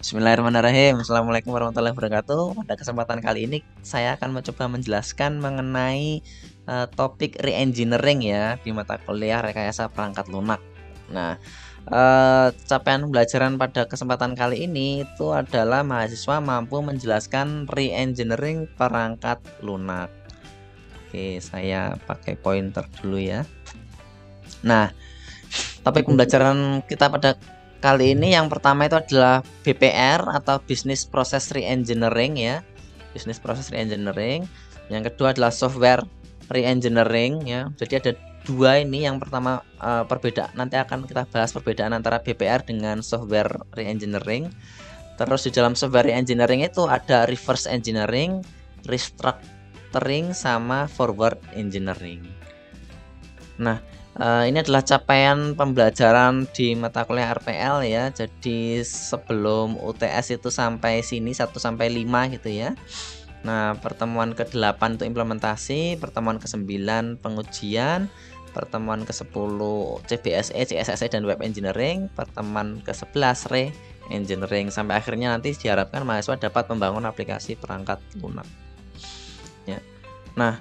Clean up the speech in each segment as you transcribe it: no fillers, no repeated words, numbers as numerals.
Bismillahirrahmanirrahim. Assalamualaikum warahmatullahi wabarakatuh. Pada kesempatan kali ini saya akan mencoba menjelaskan mengenai topik re-engineering ya di mata kuliah rekayasa perangkat lunak. Nah, capaian pembelajaran pada kesempatan kali ini itu adalah mahasiswa mampu menjelaskan re-engineering perangkat lunak. Oke, saya pakai pointer dulu ya. Nah, topik pembelajaran kita pada kali ini yang pertama itu adalah BPR atau Business Process Reengineering ya. Business Process Reengineering. Yang kedua adalah Software Reengineering ya. Jadi ada dua ini. Yang pertama perbedaan, nanti akan kita bahas perbedaan antara BPR dengan Software Reengineering. Terus di dalam Software Reengineering itu ada Reverse Engineering, Restructuring sama Forward Engineering. Nah, ini adalah capaian pembelajaran di mata kuliah RPL ya. Jadi sebelum UTS itu sampai sini 1 sampai 5 gitu ya. Nah, pertemuan ke-8 untuk implementasi, pertemuan ke-9 pengujian, pertemuan ke-10 CBSE, CSSE dan Web Engineering, pertemuan ke-11 Re-engineering, sampai akhirnya nanti diharapkan mahasiswa dapat membangun aplikasi perangkat lunak. Ya. Nah,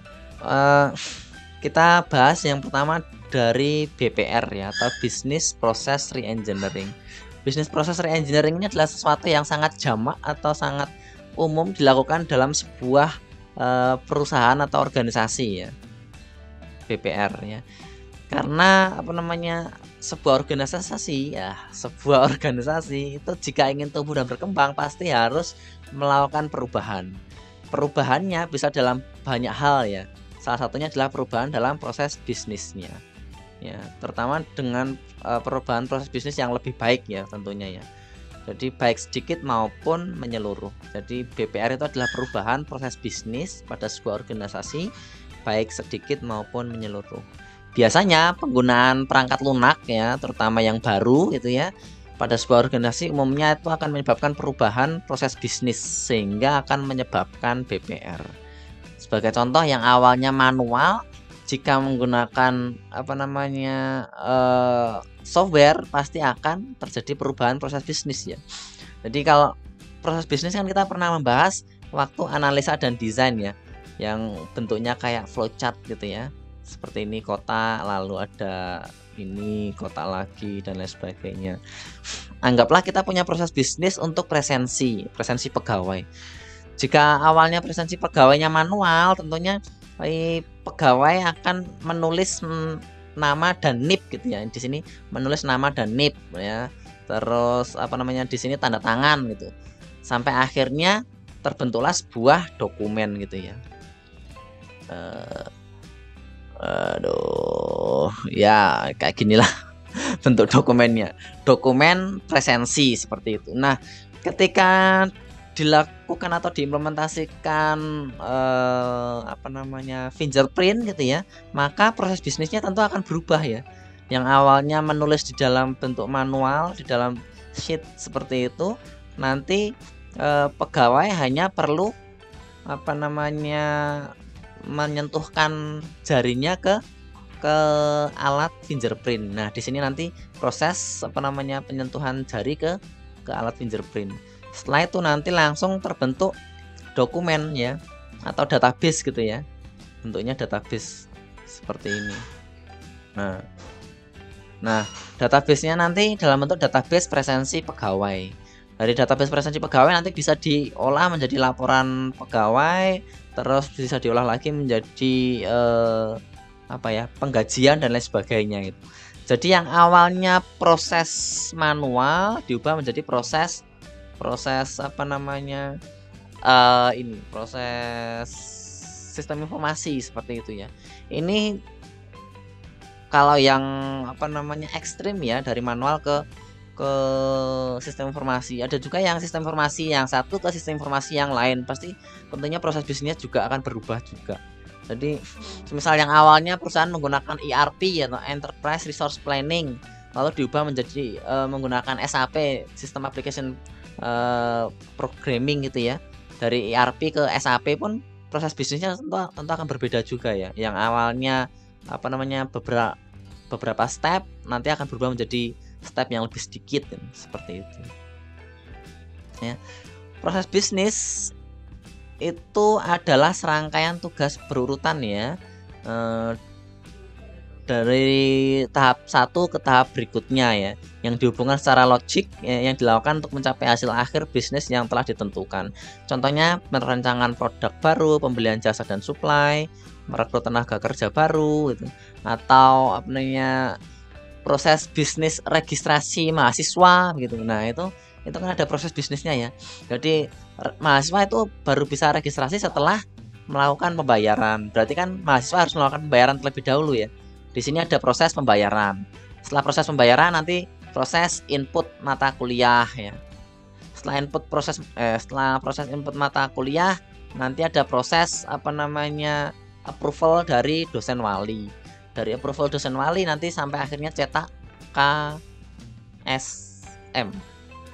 kita bahas yang pertama dari BPR ya, atau Business Process Reengineering. Business Process Reengineering ini adalah sesuatu yang sangat jamak atau sangat umum dilakukan dalam sebuah perusahaan atau organisasi ya, BPR ya. Karena sebuah organisasi itu jika ingin tumbuh dan berkembang pasti harus melakukan perubahan. Perubahannya bisa dalam banyak hal ya. Salah satunya adalah perubahan dalam proses bisnisnya. Ya, terutama dengan perubahan proses bisnis yang lebih baik ya tentunya ya. Jadi baik sedikit maupun menyeluruh. Jadi BPR itu adalah perubahan proses bisnis pada sebuah organisasi baik sedikit maupun menyeluruh. Biasanya penggunaan perangkat lunak ya, terutama yang baru gitu ya, pada sebuah organisasi umumnya itu akan menyebabkan perubahan proses bisnis sehingga akan menyebabkan BPR. Sebagai contoh, yang awalnya manual, jika menggunakan software pasti akan terjadi perubahan proses bisnis ya. Jadi kalau proses bisnis kan kita pernah membahas waktu analisa dan desain ya, yang bentuknya kayak flowchart gitu ya. Seperti ini kota, lalu ada ini kota lagi dan lain sebagainya. Anggaplah kita punya proses bisnis untuk presensi pegawai. Jika awalnya presensi pegawainya manual, tentunya pegawai akan menulis nama dan NIP gitu ya. Di sini menulis nama dan NIP ya. Terus di sini tanda tangan gitu. Sampai akhirnya terbentuklah sebuah dokumen gitu ya. Ya kayak ginilah bentuk dokumennya. Dokumen presensi seperti itu. Nah, ketika dilakukan atau diimplementasikan fingerprint gitu ya, maka proses bisnisnya tentu akan berubah ya. Yang awalnya menulis di dalam bentuk manual di dalam sheet seperti itu, nanti pegawai hanya perlu menyentuhkan jarinya ke alat fingerprint. Nah, di sini nanti proses penyentuhan jari ke alat fingerprint. Setelah itu nanti langsung terbentuk dokumen ya, atau database gitu ya. Bentuknya database seperti ini. Nah, database-nya nanti dalam bentuk database presensi pegawai. Dari database presensi pegawai nanti bisa diolah menjadi laporan pegawai, terus bisa diolah lagi menjadi penggajian dan lain sebagainya gitu. Jadi yang awalnya proses manual diubah menjadi proses proses sistem informasi seperti itu ya. Ini kalau yang ekstrim ya, dari manual ke sistem informasi. Ada juga yang sistem informasi yang satu ke sistem informasi yang lain. Pasti tentunya proses bisnisnya juga akan berubah juga. Jadi misal yang awalnya perusahaan menggunakan ERP atau Enterprise Resource Planning, lalu diubah menjadi menggunakan SAP, System Application Programming gitu ya. Dari ERP ke SAP pun proses bisnisnya tentu akan berbeda juga ya. Yang awalnya beberapa step nanti akan berubah menjadi step yang lebih sedikit seperti itu. ya. Proses bisnis itu adalah serangkaian tugas berurutan ya, dari tahap satu ke tahap berikutnya ya, yang dihubungkan secara logik ya, yang dilakukan untuk mencapai hasil akhir bisnis yang telah ditentukan. Contohnya perancangan produk baru, pembelian jasa dan supply, merekrut tenaga kerja baru gitu, atau apa namanya, proses bisnis registrasi mahasiswa gitu. Nah, itu kan ada proses bisnisnya ya. Jadi mahasiswa itu baru bisa registrasi setelah melakukan pembayaran. Berarti kan mahasiswa harus melakukan pembayaran terlebih dahulu ya. Di sini ada proses pembayaran. Setelah proses pembayaran nanti proses input mata kuliah ya. Setelah proses input mata kuliah nanti ada proses apa namanya, approval dari dosen wali. Dari approval dosen wali nanti sampai akhirnya cetak KSM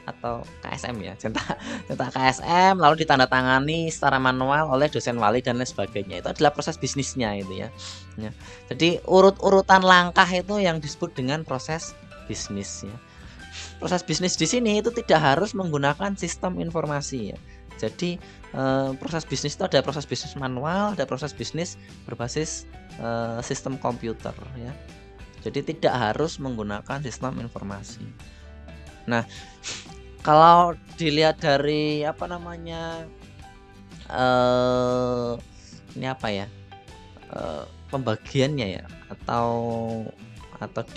atau KSM ya, cetak KSM lalu ditandatangani secara manual oleh dosen wali dan lain sebagainya. Itu adalah proses bisnisnya itu ya. Ya. Jadi urut-urutan langkah itu yang disebut dengan proses bisnis ya. Proses bisnis di sini itu tidak harus menggunakan sistem informasi ya. Jadi proses bisnis itu ada proses bisnis manual, ada proses bisnis berbasis sistem komputer ya. Jadi tidak harus menggunakan sistem informasi. Nah, kalau dilihat dari apa namanya, ini apa ya, pembagiannya ya, atau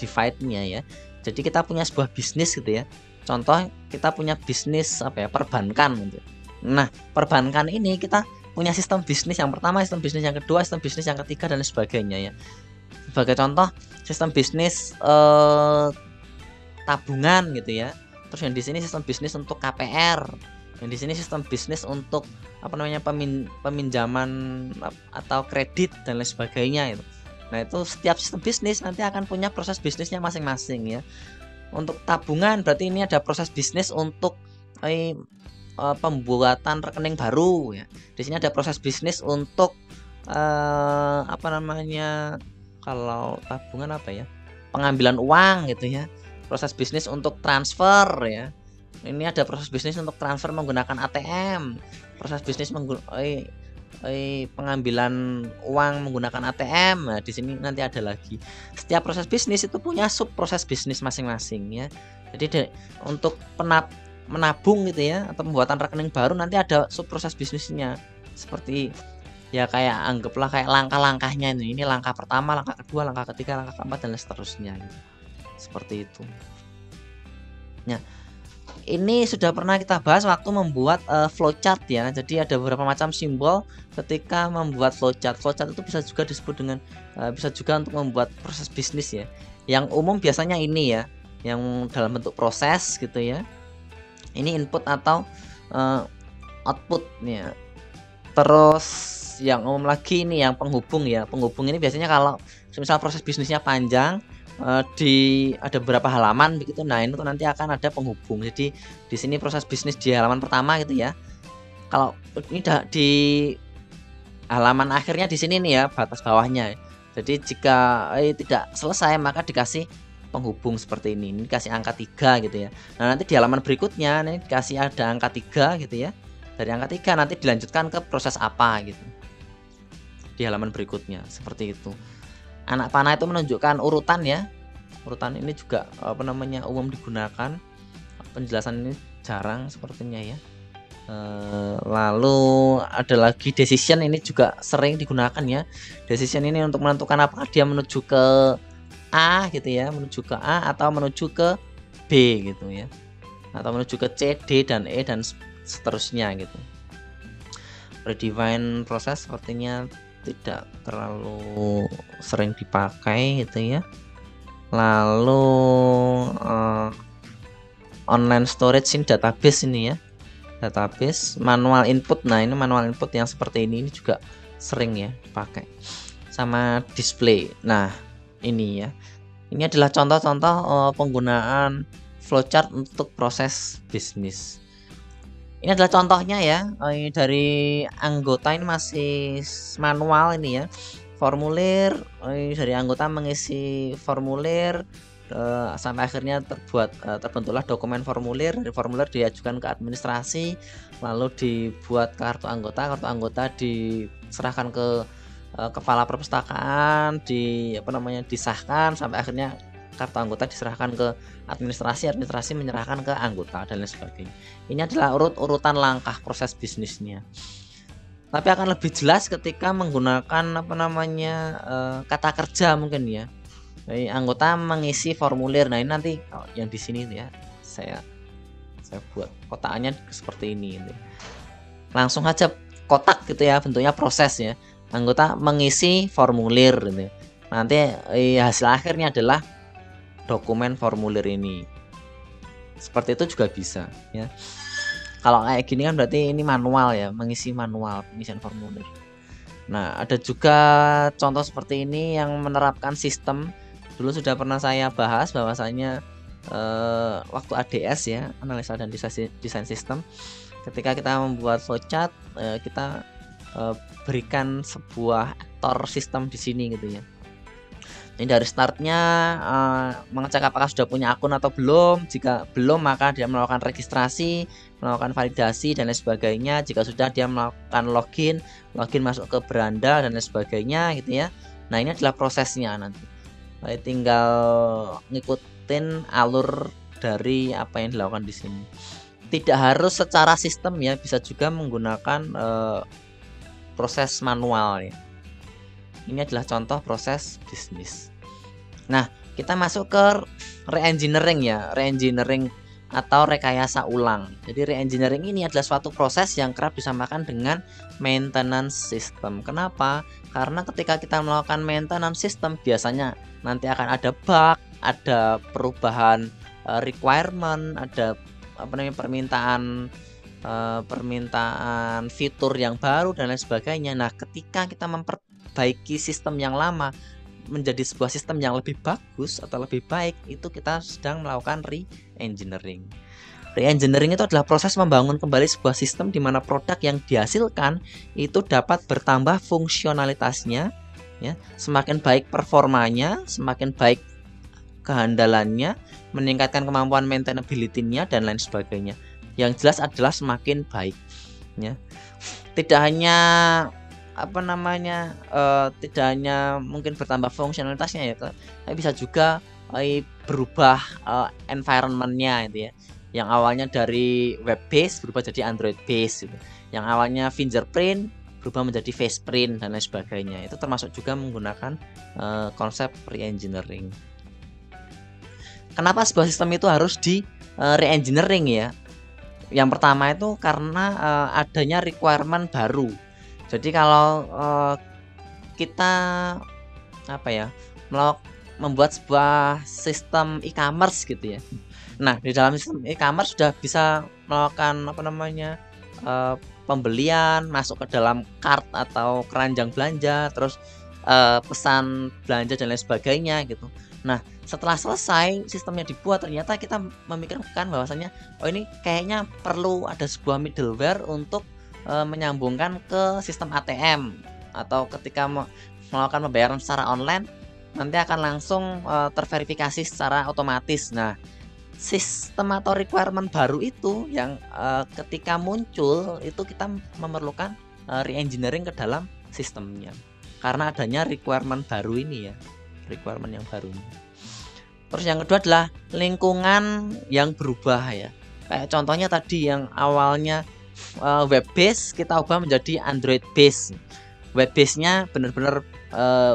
divide-nya ya. Jadi kita punya sebuah bisnis gitu ya. Contoh kita punya bisnis apa ya, perbankan gitu. Nah, perbankan ini kita punya sistem bisnis yang pertama, sistem bisnis yang kedua, sistem bisnis yang ketiga dan sebagainya ya. Sebagai contoh sistem bisnis tabungan gitu ya. Terus yang di sini sistem bisnis untuk KPR, yang di sini sistem bisnis untuk apa namanya, peminjaman atau kredit dan lain sebagainya itu. Nah, itu setiap sistem bisnis nanti akan punya proses bisnisnya masing-masing ya. Untuk tabungan berarti ini ada proses bisnis untuk pembuatan rekening baru ya. Di sini ada proses bisnis untuk apa namanya, kalau tabungan apa ya, pengambilan uang gitu ya. Proses bisnis untuk transfer ya. Ini ada proses bisnis untuk transfer menggunakan ATM. Proses bisnis pengambilan uang menggunakan ATM. Nah, di sini nanti ada lagi. Setiap proses bisnis itu punya sub proses bisnis masing-masing ya. Jadi untuk menabung gitu ya, atau pembuatan rekening baru nanti ada sub proses bisnisnya. Seperti ya, kayak anggaplah kayak langkah-langkahnya ini. Ini langkah pertama, langkah kedua, langkah ketiga, langkah keempat dan seterusnya gitu. Seperti itu. Nah, ini sudah pernah kita bahas waktu membuat flowchart ya. Jadi ada beberapa macam simbol ketika membuat flowchart. Flowchart itu bisa juga disebut dengan bisa juga untuk membuat proses bisnis ya. Yang umum biasanya ini ya, yang dalam bentuk proses gitu ya. Ini input atau outputnya. Terus yang umum lagi ini yang penghubung ya. Penghubung ini biasanya kalau misal proses bisnisnya panjang, ada beberapa halaman begitu. Nah, itu nanti akan ada penghubung. Jadi di sini proses bisnis di halaman pertama gitu ya. Kalau ini di halaman akhirnya di sini nih ya, batas bawahnya. Jadi jika tidak selesai maka dikasih penghubung seperti ini. Ini dikasih angka 3 gitu ya. Nah, nanti di halaman berikutnya ini dikasih ada angka 3 gitu ya. Dari angka 3 nanti dilanjutkan ke proses apa gitu. Di halaman berikutnya seperti itu. Anak panah itu menunjukkan urutan ya. Urutan ini juga apa namanya, umum digunakan. Penjelasan ini jarang sepertinya ya. Lalu ada lagi decision, ini juga sering digunakan ya. Decision ini untuk menentukan apakah dia menuju ke A gitu ya, menuju ke A atau menuju ke B gitu ya. Atau menuju ke C, D dan E dan seterusnya gitu. Redefine proses sepertinya tidak terlalu sering dipakai gitu ya. Lalu online storage in database ini ya, database manual input. Nah, ini manual input yang seperti ini juga sering ya dipakai. Sama display. Nah, ini ya, ini adalah contoh-contoh penggunaan flowchart untuk proses bisnis. Ini adalah contohnya ya, dari anggota ini masih manual ini ya. Formulir, dari anggota mengisi formulir, sampai akhirnya terbentuklah dokumen formulir. Dari formulir diajukan ke administrasi, lalu dibuat kartu anggota diserahkan ke kepala perpustakaan, disahkan sampai akhirnya kartu anggota diserahkan ke administrasi menyerahkan ke anggota dan lain sebagainya. Ini adalah urutan langkah proses bisnisnya. Tapi akan lebih jelas ketika menggunakan kata kerja mungkin ya. Jadi, anggota mengisi formulir. Nah, ini nanti yang di sini ya saya buat kotakannya seperti ini gitu. Langsung aja kotak gitu ya, bentuknya proses ya. Anggota mengisi formulir gitu. Nanti hasil akhirnya adalah dokumen formulir ini. Seperti itu juga bisa ya. Kalau kayak gini kan berarti ini manual ya, mengisi manual pengisian formulir. Nah, ada juga contoh seperti ini yang menerapkan sistem. Dulu sudah pernah saya bahas bahwasanya waktu ADS ya, analisa dan desain sistem. Ketika kita membuat flowchart, kita berikan sebuah aktor sistem di sini gitu ya. Ini dari startnya mengecek apakah sudah punya akun atau belum. Jika belum, maka dia melakukan registrasi, melakukan validasi dan lain sebagainya. Jika sudah, dia melakukan login masuk ke beranda dan lain sebagainya gitu ya. Nah, ini adalah prosesnya nanti. Tinggal ngikutin alur dari apa yang dilakukan di sini. Tidak harus secara sistem ya, bisa juga menggunakan proses manual ya. Ini adalah contoh proses bisnis. Nah, kita masuk ke re-engineering ya, re-engineering atau rekayasa ulang. Jadi re-engineering ini adalah suatu proses yang kerap disamakan dengan maintenance system. Kenapa? Karena ketika kita melakukan maintenance system, biasanya nanti akan ada bug, ada perubahan requirement, ada permintaan fitur yang baru dan lain sebagainya. Nah, ketika kita memperbaiki sistem yang lama menjadi sebuah sistem yang lebih bagus atau lebih baik, itu kita sedang melakukan re-engineering. Re-engineering itu adalah proses membangun kembali sebuah sistem di mana produk yang dihasilkan itu dapat bertambah fungsionalitasnya ya, semakin baik performanya, semakin baik kehandalannya, meningkatkan kemampuan maintainability-nya dan lain sebagainya. Yang jelas adalah semakin baik ya. Tidak hanya tidak hanya mungkin bertambah fungsionalitasnya ya, tapi bisa juga berubah environment-nya itu ya. Yang awalnya dari web base berubah jadi Android base gitu. Yang awalnya fingerprint berubah menjadi face print dan lain sebagainya. Itu termasuk juga menggunakan konsep re-engineering. Kenapa sebuah sistem itu harus di re-engineering ya? Yang pertama itu karena adanya requirement baru. Jadi kalau kita membuat sebuah sistem e-commerce gitu ya. Nah, di dalam sistem e-commerce sudah bisa melakukan pembelian, masuk ke dalam cart atau keranjang belanja, terus pesan belanja dan lain sebagainya gitu. Nah, setelah selesai sistemnya dibuat, ternyata kita memikirkan bahwasanya ini kayaknya perlu ada sebuah middleware untuk menyambungkan ke sistem ATM, atau ketika melakukan pembayaran secara online nanti akan langsung terverifikasi secara otomatis. Nah, sistem atau requirement baru itu yang ketika muncul itu kita memerlukan re-engineering ke dalam sistemnya karena adanya requirement baru ini ya, requirement yang baru ini. Terus yang kedua adalah lingkungan yang berubah ya. Kayak contohnya tadi yang awalnya web base kita ubah menjadi Android base. Web base-nya benar-benar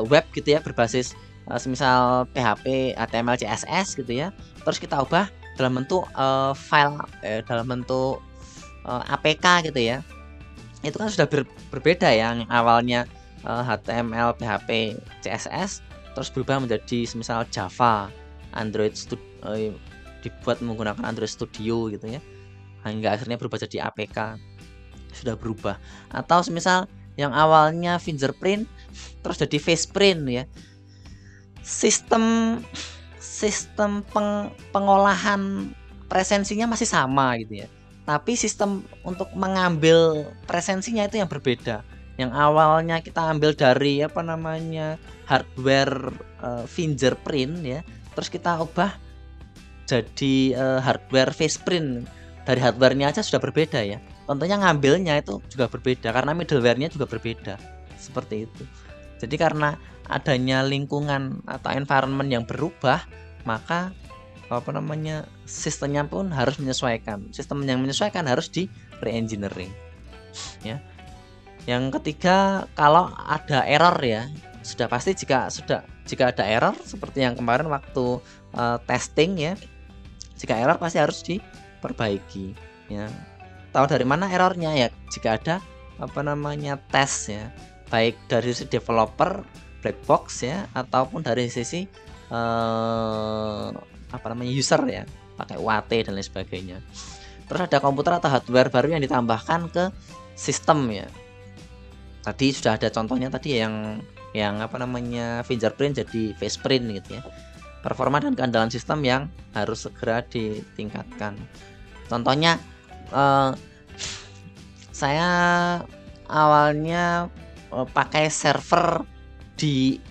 web gitu ya, berbasis semisal PHP, HTML, CSS gitu ya. Terus kita ubah dalam bentuk file dalam bentuk APK gitu ya. Itu kan sudah berbeda ya, yang awalnya HTML, PHP, CSS terus berubah menjadi semisal Java, Android dibuat menggunakan Android Studio gitu ya. Hingga akhirnya berubah jadi APK, sudah berubah. Atau semisal yang awalnya fingerprint terus jadi face print ya. Sistem pengolahan presensinya masih sama gitu ya, tapi sistem untuk mengambil presensinya itu yang berbeda. Yang awalnya kita ambil dari hardware fingerprint ya, terus kita ubah jadi hardware Faceprint. Dari hardware-nya aja sudah berbeda ya. Tentunya ngambilnya itu juga berbeda karena middleware-nya juga berbeda. Seperti itu. Jadi karena adanya lingkungan atau environment yang berubah, maka sistemnya pun harus menyesuaikan. Sistem yang menyesuaikan harus di re-engineering. Ya. Yang ketiga, kalau ada error ya, sudah pasti jika ada error seperti yang kemarin waktu testing ya, jika error pasti harus diperbaiki ya. Tahu dari mana errornya ya? Jika ada tes ya, baik dari sisi developer black box ya, ataupun dari sisi user ya, pakai UAT dan lain sebagainya. Terus ada komputer atau hardware baru yang ditambahkan ke sistem ya. Tadi sudah ada contohnya tadi yang fingerprint jadi faceprint gitu ya. Performa dan keandalan sistem yang harus segera ditingkatkan. Contohnya saya awalnya pakai server di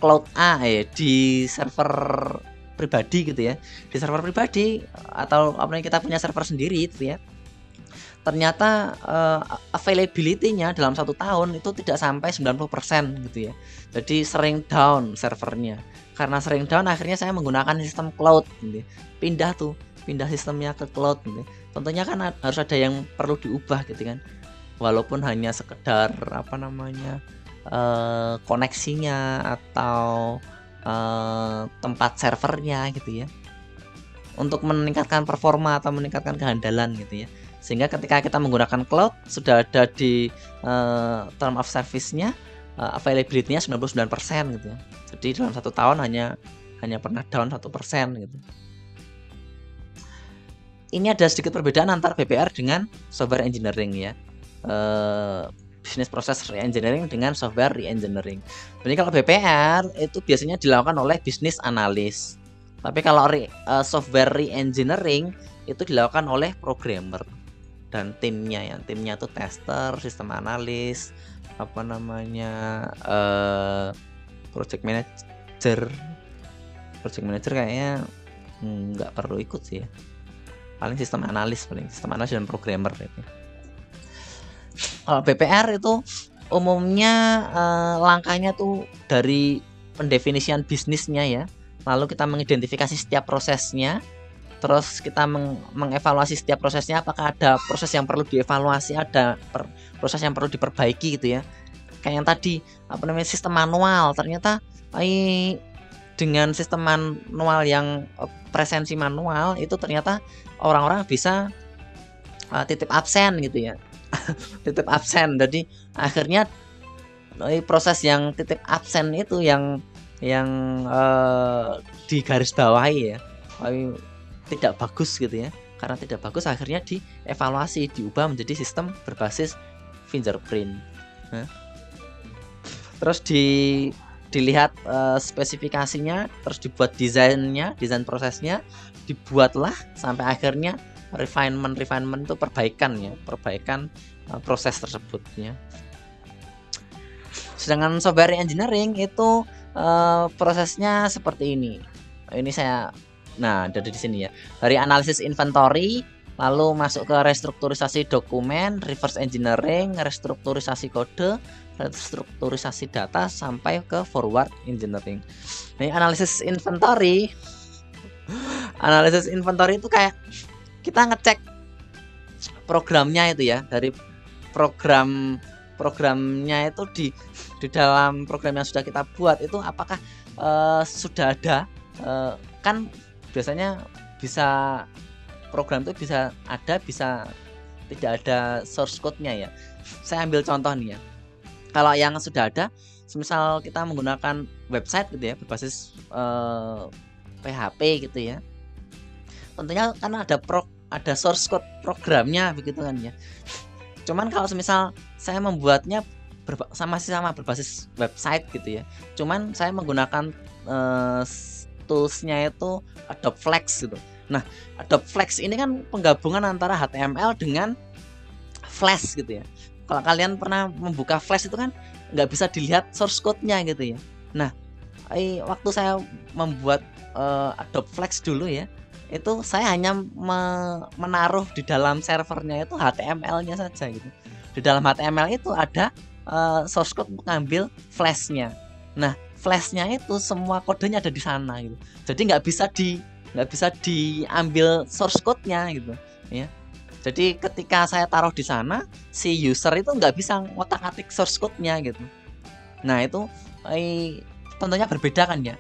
cloud A ya, di server pribadi gitu ya. Di server pribadi atau kita punya server sendiri gitu ya. Ternyata availability-nya dalam 1 tahun itu tidak sampai 90% gitu ya. Jadi sering down servernya. Karena sering down akhirnya saya menggunakan sistem cloud gitu. Pindah sistemnya ke cloud gitu. Tentunya kan harus ada yang perlu diubah gitu kan. Walaupun hanya sekedar koneksinya atau tempat servernya gitu ya. Untuk meningkatkan performa atau meningkatkan kehandalan gitu ya. Sehingga ketika kita menggunakan cloud sudah ada di term of service-nya availability-nya 99% gitu ya. Jadi dalam 1 tahun hanya pernah down 1% gitu. Ini ada sedikit perbedaan antara BPR dengan software engineering ya. Business process re-engineering dengan software re-engineering. Jadi kalau BPR itu biasanya dilakukan oleh business analyst. Tapi kalau software re-engineering itu dilakukan oleh programmer dan timnya ya. Timnya itu tester, sistem analis, project manager. Project manager kayaknya nggak perlu ikut sih ya. Paling sistem analis dan programmer gitu. Kalau BPR itu umumnya langkahnya tuh dari pendefinisian bisnisnya ya. Lalu kita mengidentifikasi setiap prosesnya. Terus kita mengevaluasi setiap prosesnya, apakah ada proses yang perlu dievaluasi, ada proses yang perlu diperbaiki gitu ya. Kayak yang tadi sistem manual, ternyata dengan sistem manual yang presensi manual itu ternyata orang-orang bisa titip absen gitu ya. Titip absen. Jadi akhirnya proses yang titip absen itu yang digarisbawahi ya. Tidak bagus gitu ya. Karena tidak bagus akhirnya dievaluasi, diubah menjadi sistem berbasis fingerprint. Terus dilihat spesifikasinya, terus dibuat desain prosesnya, dibuatlah sampai akhirnya refinement itu perbaikan proses tersebutnya. Sedangkan software engineering itu prosesnya seperti ini. Dari sini ya. Dari analisis inventory, lalu masuk ke restrukturisasi dokumen, reverse engineering, restrukturisasi kode, restrukturisasi data sampai ke forward engineering. Nah, analisis inventory itu kayak kita ngecek programnya itu ya, dari programnya itu di dalam program yang sudah kita buat itu apakah sudah ada kan biasanya bisa program itu bisa ada, bisa tidak ada source code-nya ya. Saya ambil contoh nih ya. Kalau yang sudah ada, semisal kita menggunakan website gitu ya, berbasis PHP gitu ya. Tentunya kan ada source code programnya begitu kan ya. Cuman kalau semisal saya membuatnya sama berbasis website gitu ya. Cuman saya menggunakan toolsnya itu Adobe Flex gitu. Nah, Adobe Flex ini kan penggabungan antara HTML dengan Flash gitu ya. Kalau kalian pernah membuka Flash itu kan nggak bisa dilihat source code-nya gitu ya. Nah, waktu saya membuat Adobe Flex dulu ya, itu saya hanya menaruh di dalam servernya itu HTML-nya saja gitu. Di dalam HTML itu ada source code untuk ngambil flashnya. Nah, flashnya itu semua kodenya ada di sana gitu. Jadi nggak bisa diambil source code-nya gitu ya. Jadi ketika saya taruh di sana, si user itu nggak bisa ngotak-atik source code-nya gitu. Nah itu tentunya berbeda kan ya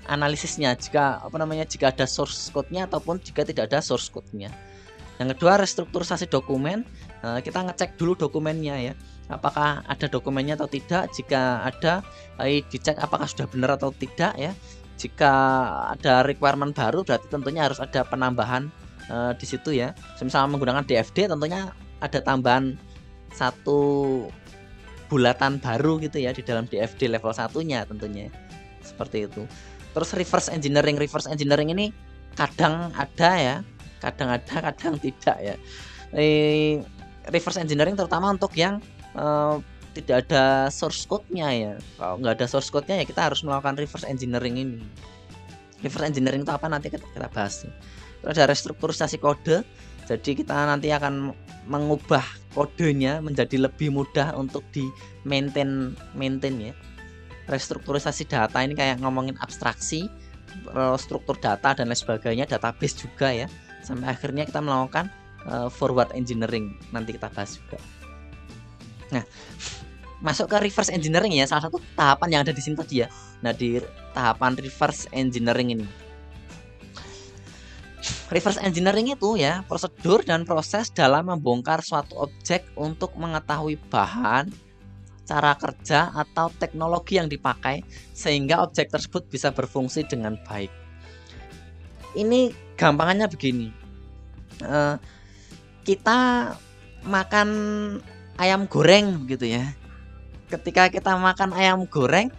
analisisnya jika jika ada source code-nya ataupun jika tidak ada source code-nya. Yang kedua, restrukturisasi dokumen. Kita ngecek dulu dokumennya ya, apakah ada dokumennya atau tidak. Jika ada, dicek apakah sudah benar atau tidak ya. Jika ada requirement baru berarti tentunya harus ada penambahan di situ ya. Misalnya menggunakan DFD tentunya ada tambahan satu bulatan baru gitu ya di dalam DFD level 1-nya tentunya. Seperti itu. Terus reverse engineering ini kadang ada ya, kadang tidak ya. Reverse engineering terutama untuk yang tidak ada source code-nya ya. Kalau nggak ada source code-nya ya kita harus melakukan reverse engineering ini. Reverse engineering itu apa nanti kita bahas. Terus ada restrukturisasi kode. Jadi kita nanti akan mengubah kodenya menjadi lebih mudah untuk di maintain ya. Restrukturisasi data ini kayak ngomongin abstraksi, struktur data dan lain sebagainya, database juga ya. Sampai akhirnya kita melakukan forward engineering, nanti kita bahas juga. Nah, masuk ke reverse engineering ya, salah satu tahapan yang ada di sini tadi ya. Nah, di tahapan reverse engineering ini, reverse engineering itu ya prosedur dan proses dalam membongkar suatu objek untuk mengetahui bahan, cara kerja atau teknologi yang dipakai sehingga objek tersebut bisa berfungsi dengan baik. Ini gampangannya begini, kita makan ayam goreng gitu ya. Ketika kita makan ayam goreng,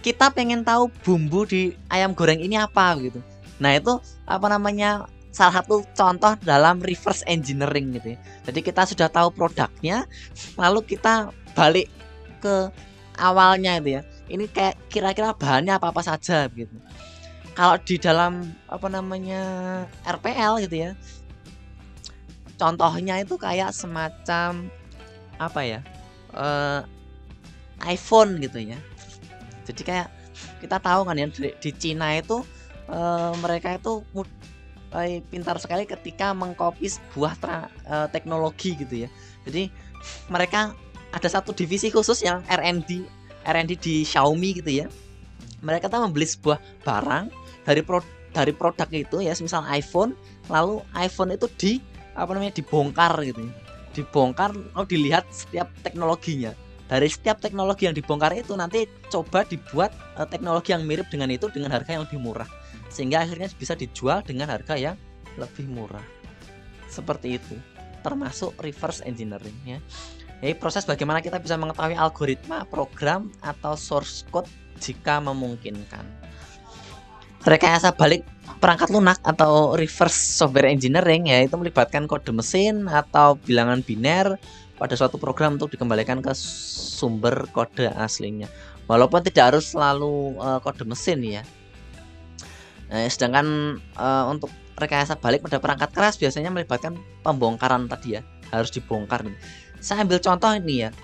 kita pengen tahu bumbu di ayam goreng ini apa gitu. Nah itu salah satu contoh dalam reverse engineering gitu ya. Jadi kita sudah tahu produknya, lalu kita balik ke awalnya itu ya. Ini kayak kira-kira bahannya apa saja gitu. Kalau di dalam RPL gitu ya, contohnya itu kayak semacam iPhone gitu ya. Jadi kayak kita tahu kan ya di Cina itu mereka itu pintar sekali ketika mengcopy sebuah teknologi gitu ya. Jadi mereka ada satu divisi khusus yang R&D di Xiaomi gitu ya. Mereka tuh membeli sebuah barang dari produk itu ya, misal iPhone, lalu iPhone itu dibongkar gitu ya. Dibongkar lalu dilihat setiap teknologinya. Dari setiap teknologi yang dibongkar itu nanti coba dibuat teknologi yang mirip dengan itu dengan harga yang lebih murah, sehingga akhirnya bisa dijual dengan harga yang lebih murah. Seperti itu, termasuk reverse engineering ya. Jadi proses bagaimana kita bisa mengetahui algoritma, program atau source code jika memungkinkan. Rekayasa balik perangkat lunak atau reverse software engineering ya, itu melibatkan kode mesin atau bilangan biner pada suatu program untuk dikembalikan ke sumber kode aslinya. Walaupun tidak harus selalu kode mesin ya. Nah, sedangkan untuk rekayasa balik pada perangkat keras biasanya melibatkan pembongkaran tadi ya, harus dibongkar. Saya ambil contoh ini ya,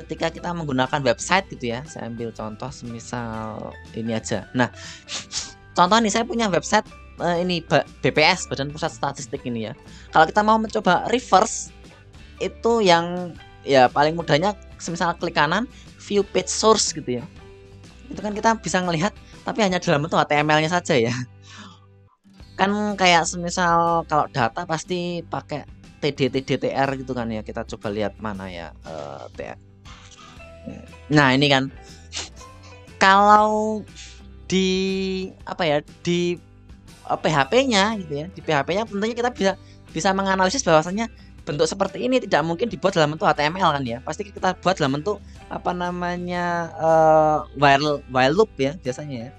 ketika kita menggunakan website gitu ya, saya ambil contoh semisal ini aja. Nah, contoh nih saya punya website ini BPS, Badan Pusat Statistik ini ya. Kalau kita mau mencoba reverse, itu yang ya paling mudahnya semisal klik kanan view page source gitu ya. Itu kan kita bisa ngelihat tapi hanya dalam bentuk HTML-nya saja ya. Kan kayak semisal kalau data pasti pakai TR gitu kan ya. Kita coba lihat mana ya TR. Nah, ini kan kalau di di PHP-nya gitu ya. Di PHP-nya tentunya kita bisa menganalisis bahwasannya bentuk seperti ini tidak mungkin dibuat dalam bentuk HTML kan ya. Pasti kita buat dalam bentuk while loop ya biasanya ya.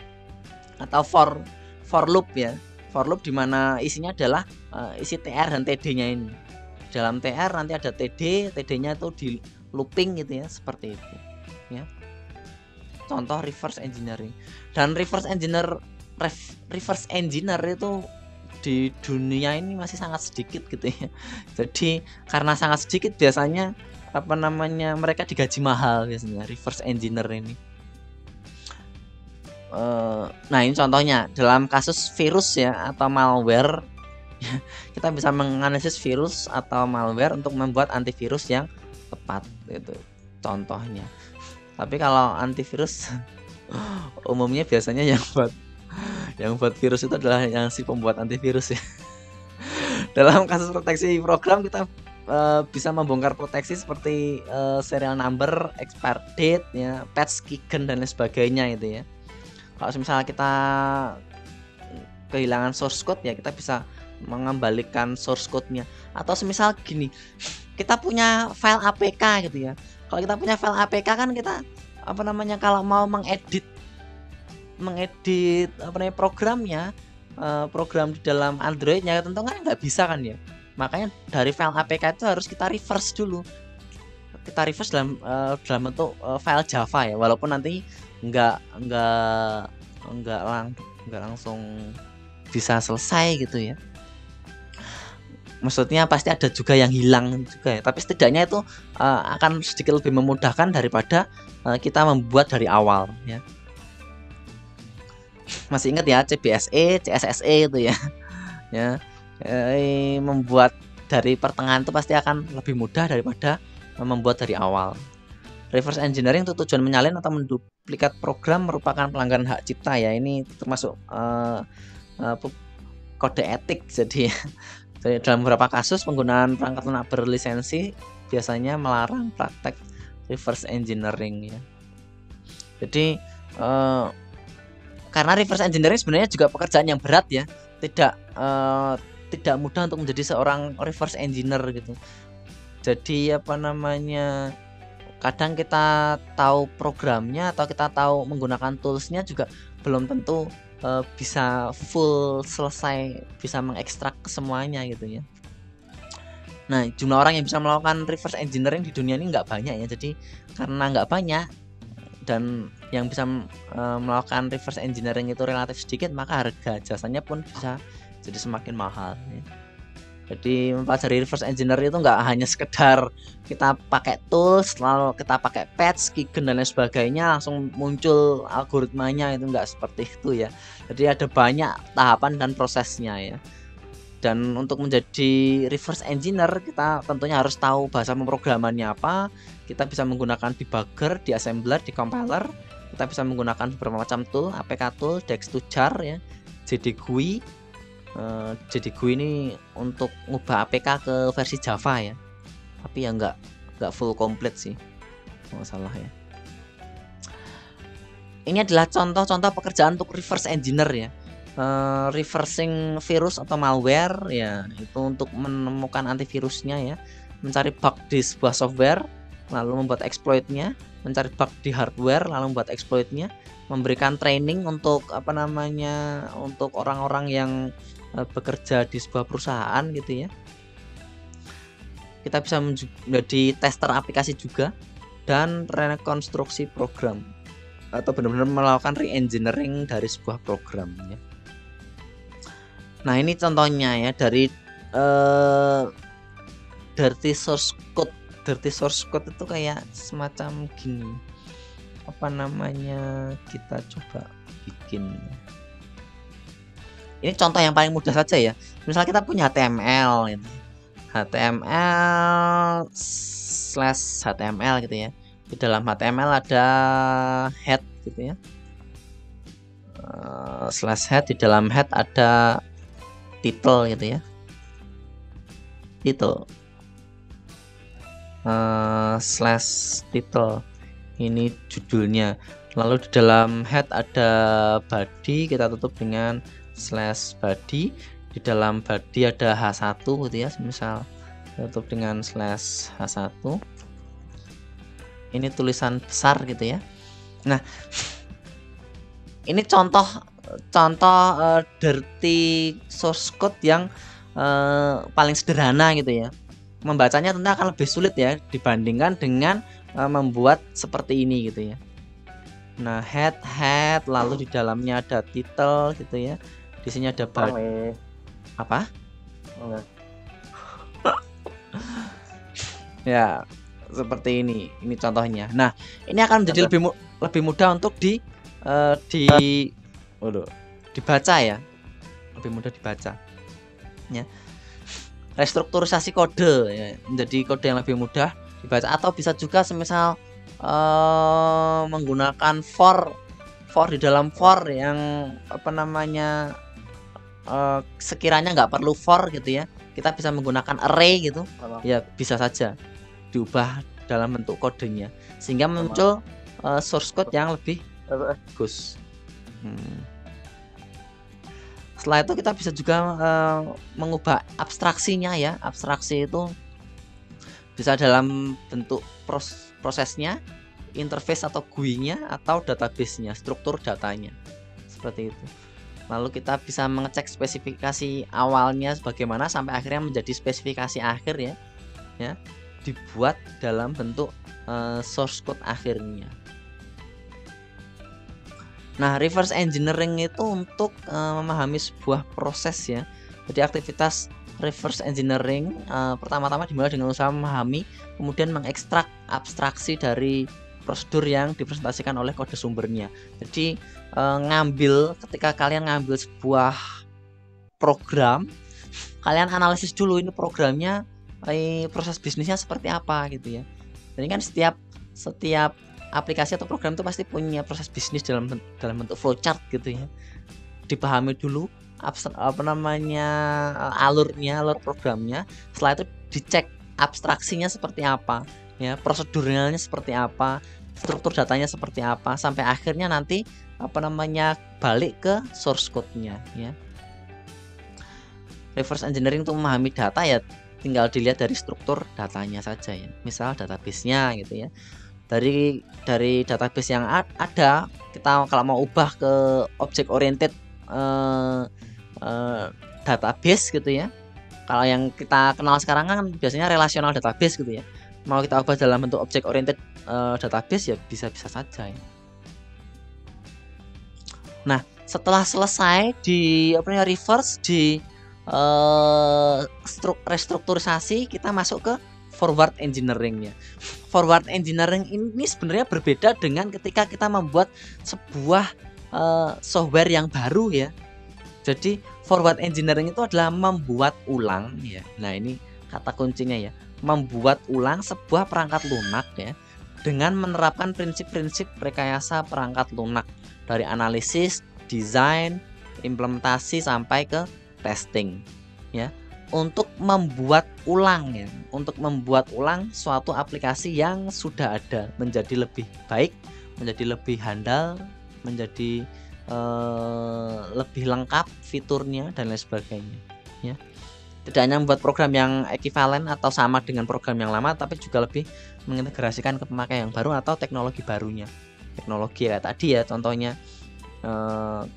Atau for loop ya. For loop di mana isinya adalah isi TR dan TD-nya ini. Dalam TR nanti ada TD-nya itu di looping gitu ya, seperti itu. Ya. Contoh reverse engineering. Dan reverse reverse engineer itu di dunia ini masih sangat sedikit gitu ya. Jadi karena sangat sedikit biasanya mereka digaji mahal biasanya reverse engineer ini. Nah ini contohnya dalam kasus virus ya atau malware, kita bisa menganalisis virus atau malware untuk membuat antivirus yang tepat gitu contohnya. Tapi kalau antivirus umumnya biasanya yang buat virus itu adalah yang si pembuat antivirus ya. Dalam kasus proteksi program kita bisa membongkar proteksi seperti serial number, expire date ya, patch keygen dan lain sebagainya itu ya. Kalau misalnya kita kehilangan source code ya, kita bisa mengembalikan source code-nya. Atau semisal gini, kita punya file APK gitu ya. Kalau kita punya file APK kan kita kalau mau mengedit programnya, program di dalam Android-nya tentu kan nggak bisa kan ya. Makanya dari file APK itu harus kita reverse dulu. Kita reverse dalam bentuk file Java ya, walaupun nanti nggak langsung bisa selesai gitu ya. Maksudnya pasti ada juga yang hilang juga ya. Tapi setidaknya itu akan sedikit lebih memudahkan daripada kita membuat dari awal ya. Masih ingat ya CBSE, CSSE itu ya. Ya, membuat dari pertengahan itu pasti akan lebih mudah daripada membuat dari awal. Reverse engineering untuk tujuan menyalin atau menduplikat program merupakan pelanggaran hak cipta ya. Ini termasuk kode etik. Jadi dalam beberapa kasus penggunaan perangkat lunak berlisensi biasanya melarang praktek reverse engineering ya. Jadi karena reverse engineering sebenarnya juga pekerjaan yang berat ya. Tidak mudah untuk menjadi seorang reverse engineer gitu. Jadi kadang kita tahu programnya atau kita tahu menggunakan toolsnya juga belum tentu bisa full selesai, bisa mengekstrak semuanya gitu ya. Nah jumlah orang yang bisa melakukan reverse engineering di dunia ini nggak banyak ya. Jadi karena nggak banyak dan yang bisa melakukan reverse engineering itu relatif sedikit, maka harga jasanya pun bisa jadi semakin mahal ya. Jadi mempelajari reverse engineer itu nggak hanya sekedar kita pakai tools lalu kita pakai patch, keygen dan lain sebagainya langsung muncul algoritmanya, itu nggak seperti itu ya. Jadi ada banyak tahapan dan prosesnya ya. Dan untuk menjadi reverse engineer kita tentunya harus tahu bahasa pemrogramannya apa. Kita bisa menggunakan debugger, di assembler, di compiler. Kita bisa menggunakan beberapa macam tool, APK tool, Dex2Jar ya, JDGUI. Jadi GUI ini untuk ngubah APK ke versi Java ya, tapi ya nggak full complete sih, nggak salah ya. Ini adalah contoh-contoh pekerjaan untuk reverse engineer ya. Reversing virus atau malware ya, itu untuk menemukan antivirusnya ya, mencari bug di sebuah software lalu membuat exploitnya, mencari bug di hardware lalu membuat exploitnya, memberikan training untuk untuk orang-orang yang bekerja di sebuah perusahaan gitu ya. Kita bisa menjadi tester aplikasi juga dan rekonstruksi program atau benar-benar melakukan re-engineering dari sebuah program ya. Nah ini contohnya ya dari dirty source code. Dirty source code itu kayak semacam gini. Kita coba bikin. Ini contoh yang paling mudah saja ya. Misal kita punya HTML gitu. HTML/HTML gitu ya. Di dalam HTML ada head gitu ya. /head, di dalam head ada title gitu ya. Title. /title. Ini judulnya. Lalu di dalam head ada body, kita tutup dengan /body. Di dalam body ada H1 gitu ya, misal tutup dengan /H1. Ini tulisan besar gitu ya. Nah ini contoh dirty source code yang paling sederhana gitu ya. Membacanya tentu akan lebih sulit ya dibandingkan dengan membuat seperti ini gitu ya. Nah, head lalu di dalamnya ada title gitu ya. Di sini ada apa? Enggak. Ya, seperti ini. Ini contohnya. Nah, ini akan menjadi lebih mudah untuk dibaca ya. Lebih mudah dibaca. Ya. Restrukturisasi kode ya, menjadi kode yang lebih mudah dibaca, atau bisa juga semisal menggunakan for di dalam for yang apa namanya sekiranya nggak perlu for gitu ya, kita bisa menggunakan array gitu ya, bisa saja diubah dalam bentuk kodenya sehingga muncul source code yang lebih bagus. Setelah itu kita bisa juga mengubah abstraksinya ya. Abstraksi itu bisa dalam bentuk prosesnya, interface atau GUI-nya, atau database-nya, struktur datanya. Seperti itu. Lalu kita bisa mengecek spesifikasi awalnya bagaimana sampai akhirnya menjadi spesifikasi akhir ya. Ya, dibuat dalam bentuk source code akhirnya. Nah, reverse engineering itu untuk memahami sebuah proses ya. Jadi aktivitas reverse engineering pertama-tama dimulai dengan usaha memahami, kemudian mengekstrak abstraksi dari prosedur yang dipresentasikan oleh kode sumbernya. Jadi ketika kalian ngambil sebuah program, kalian analisis dulu ini programnya, proses bisnisnya seperti apa gitu ya. Jadi kan setiap aplikasi atau program itu pasti punya proses bisnis dalam bentuk flowchart gitu ya. Dipahami dulu alur programnya. Setelah itu dicek abstraksinya seperti apa ya, proseduralnya seperti apa, struktur datanya seperti apa, sampai akhirnya nanti balik ke source code-nya ya. Reverse engineering untuk memahami data ya tinggal dilihat dari struktur datanya saja ya. Misal database-nya gitu ya. Dari database yang ada, kita kalau mau ubah ke object oriented database gitu ya. Kalau yang kita kenal sekarang kan biasanya relational database gitu ya. Mau kita ubah dalam bentuk object oriented database ya bisa saja ya. Nah, setelah selesai reverse di restrukturisasi, kita masuk ke forward engineering ya. Forward engineering ini sebenarnya berbeda dengan ketika kita membuat sebuah software yang baru ya. Jadi forward engineering itu adalah membuat ulang ya. Nah, ini kata kuncinya ya. Membuat ulang sebuah perangkat lunak ya dengan menerapkan prinsip-prinsip rekayasa perangkat lunak dari analisis, desain, implementasi sampai ke testing ya. Untuk membuat ulang suatu aplikasi yang sudah ada menjadi lebih baik, menjadi lebih handal, menjadi lebih lengkap fiturnya dan lain sebagainya ya. Tidak hanya membuat program yang ekivalen atau sama dengan program yang lama, tapi juga lebih mengintegrasikan ke pemakai yang baru atau teknologi barunya. Teknologi kayak tadi ya, contohnya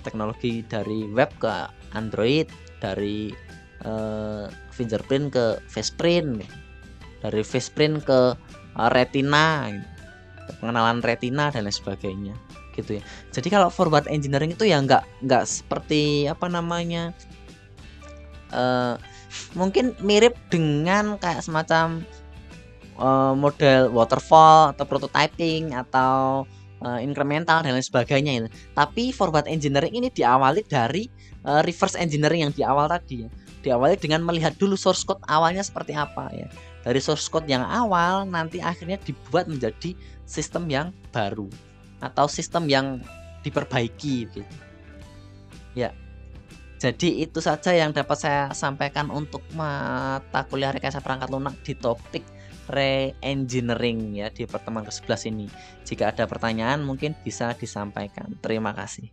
teknologi dari web ke Android, dari fingerprint ke faceprint, dari faceprint ke retina, pengenalan retina dan lain sebagainya gitu ya. Jadi kalau forward engineering itu ya nggak seperti mungkin mirip dengan kayak semacam model waterfall atau prototyping atau incremental dan lain sebagainya itu. Tapi forward engineering ini diawali dari reverse engineering yang di awal tadi ya. Diawali dengan melihat dulu source code awalnya seperti apa ya. Dari source code yang awal nanti akhirnya dibuat menjadi sistem yang baru atau sistem yang diperbaiki gitu. Ya. Jadi itu saja yang dapat saya sampaikan untuk mata kuliah rekayasa perangkat lunak di topik re-engineering ya di pertemuan ke-11 ini. Jika ada pertanyaan mungkin bisa disampaikan. Terima kasih.